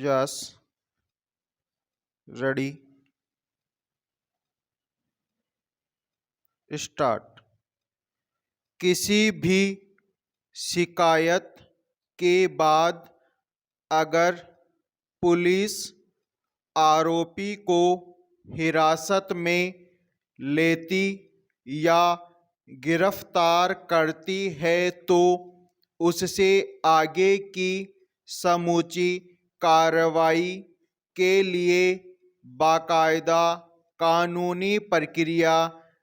Yes, ready, start. किसी भी शिकायत के बाद अगर पुलिस आरोपी को हिरासत में लेती या गिरफ्तार करती है तो उससे आगे की समूची कार्रवाई के लिए बाकायदा कानूनी प्रक्रिया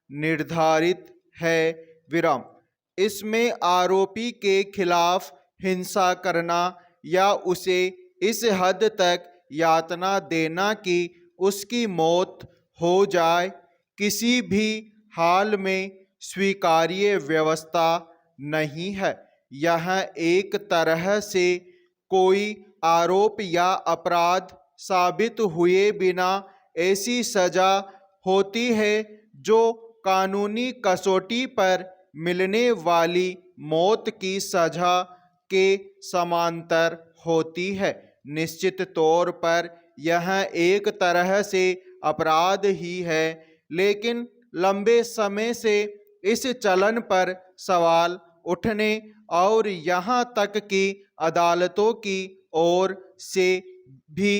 निर्धारित है। विराम। इसमें आरोपी के खिलाफ हिंसा करना या उसे इस हद तक यातना देना कि उसकी मौत हो जाए किसी भी हाल में स्वीकार्य व्यवस्था नहीं है। यह एक तरह से कोई आरोप या अपराध साबित हुए बिना ऐसी सजा होती है जो कानूनी कसौटी पर मिलने वाली मौत की सजा के समांतर होती है। निश्चित तौर पर यह एक तरह से अपराध ही है, लेकिन लंबे समय से इस चलन पर सवाल उठने और यहाँ तक कि अदालतों की ओर से भी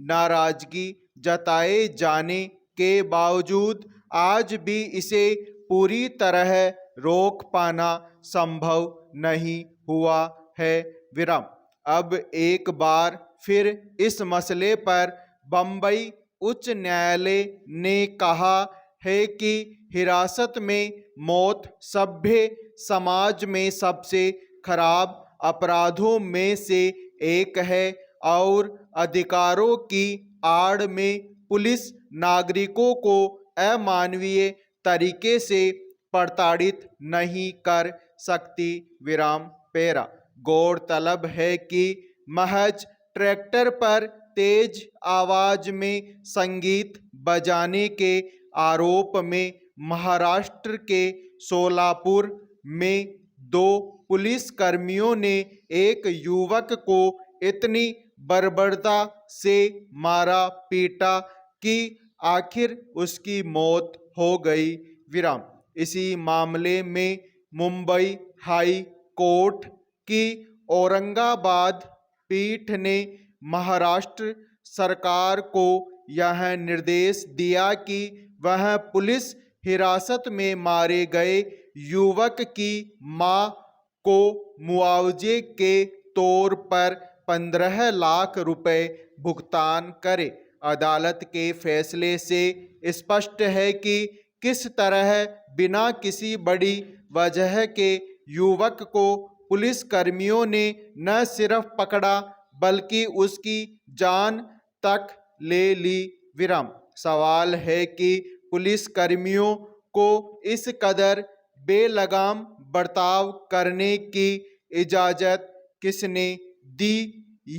नाराजगी जताए जाने के बावजूद आज भी इसे पूरी तरह रोक पाना संभव नहीं हुआ है। विराम। अब एक बार फिर इस मसले पर बंबई उच्च न्यायालय ने कहा है कि हिरासत में मौत सभ्य समाज में सबसे खराब अपराधों में से एक है और अधिकारों की आड़ में पुलिस नागरिकों को अमानवीय तरीके से प्रताड़ित नहीं कर सकती। विराम पेरा। गौरतलब है कि महज ट्रैक्टर पर तेज आवाज में संगीत बजाने के आरोप में महाराष्ट्र के सोलापुर में 2 पुलिसकर्मियों ने एक युवक को इतनी बर्बरता से मारा पीटा कि आखिर उसकी मौत हो गई। विराम। इसी मामले में मुंबई हाई कोर्ट की औरंगाबाद पीठ ने महाराष्ट्र सरकार को यह निर्देश दिया कि वह पुलिस हिरासत में मारे गए युवक की मां को मुआवजे के तौर पर 15 लाख रुपए भुगतान करे। अदालत के फैसले से स्पष्ट है कि किस तरह बिना किसी बड़ी वजह के युवक को पुलिसकर्मियों ने न सिर्फ पकड़ा बल्कि उसकी जान तक ले ली। विराम। सवाल है कि पुलिसकर्मियों को इस कदर बेलगाम बर्ताव करने की इजाजत किसने दी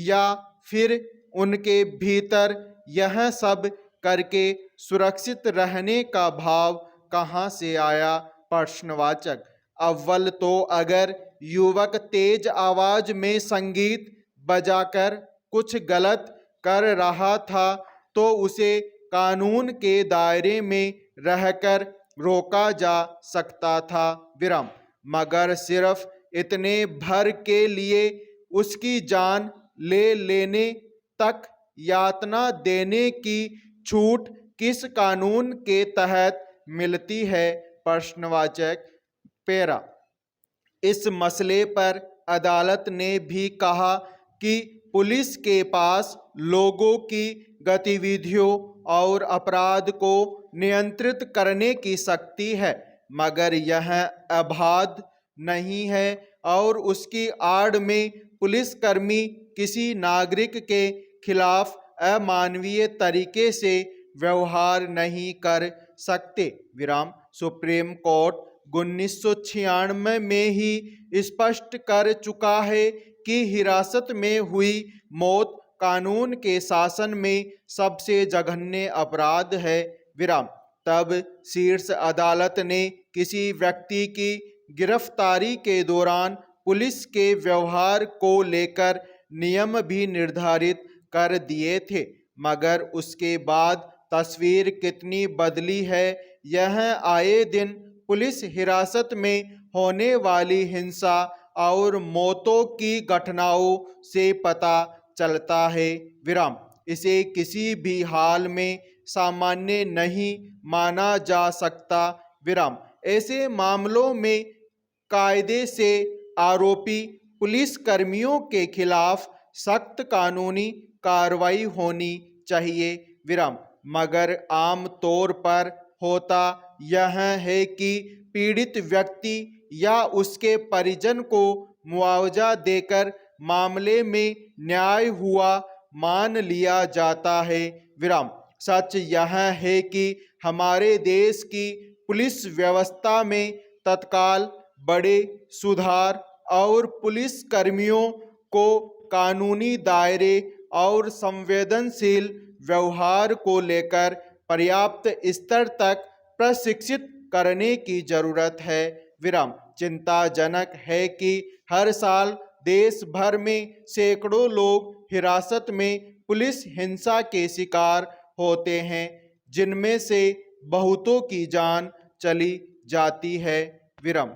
या फिर उनके भीतर यह सब करके सुरक्षित रहने का भाव कहाँ से आया? प्रश्नवाचक। अव्वल तो अगर युवक तेज आवाज में संगीत बजाकर कुछ गलत कर रहा था तो उसे कानून के दायरे में रहकर रोका जा सकता था। विराम। मगर सिर्फ इतने भर के लिए उसकी जान ले लेने तक यातना देने की छूट किस कानून के तहत मिलती है? प्रश्नवाचक। पेरा। इस मसले पर अदालत ने भी कहा कि पुलिस के पास लोगों की गतिविधियों और अपराध को नियंत्रित करने की शक्ति है, मगर यह अबाध नहीं है और उसकी आड़ में पुलिसकर्मी किसी नागरिक के खिलाफ अमानवीय तरीके से व्यवहार नहीं कर सकते। विराम। सुप्रीम कोर्ट 1996 में ही स्पष्ट कर चुका है कि हिरासत में हुई मौत कानून के शासन में सबसे जघन्य अपराध है। विराम। तब शीर्ष अदालत ने किसी व्यक्ति की गिरफ्तारी के दौरान पुलिस के व्यवहार को लेकर नियम भी निर्धारित कर दिए थे, मगर उसके बाद तस्वीर कितनी बदली है, यह आए दिन पुलिस हिरासत में होने वाली हिंसा और मौतों की घटनाओं से पता चलता है। विराम। इसे किसी भी हाल में सामान्य नहीं माना जा सकता। विराम। ऐसे मामलों में कायदे से आरोपी पुलिस कर्मियों के खिलाफ सख्त कानूनी कार्रवाई होनी चाहिए। विराम। मगर आम तौर पर होता यह है कि पीड़ित व्यक्ति या उसके परिजन को मुआवजा देकर मामले में न्याय हुआ मान लिया जाता है। विराम। सच यह है कि हमारे देश की पुलिस व्यवस्था में तत्काल बड़े सुधार और पुलिस कर्मियों को कानूनी दायरे और संवेदनशील व्यवहार को लेकर पर्याप्त स्तर तक प्रशिक्षित करने की जरूरत है। विराम। चिंताजनक है कि हर साल देश भर में सैकड़ों लोग हिरासत में पुलिस हिंसा के शिकार होते हैं, जिनमें से बहुतों की जान चली जाती है। विराम।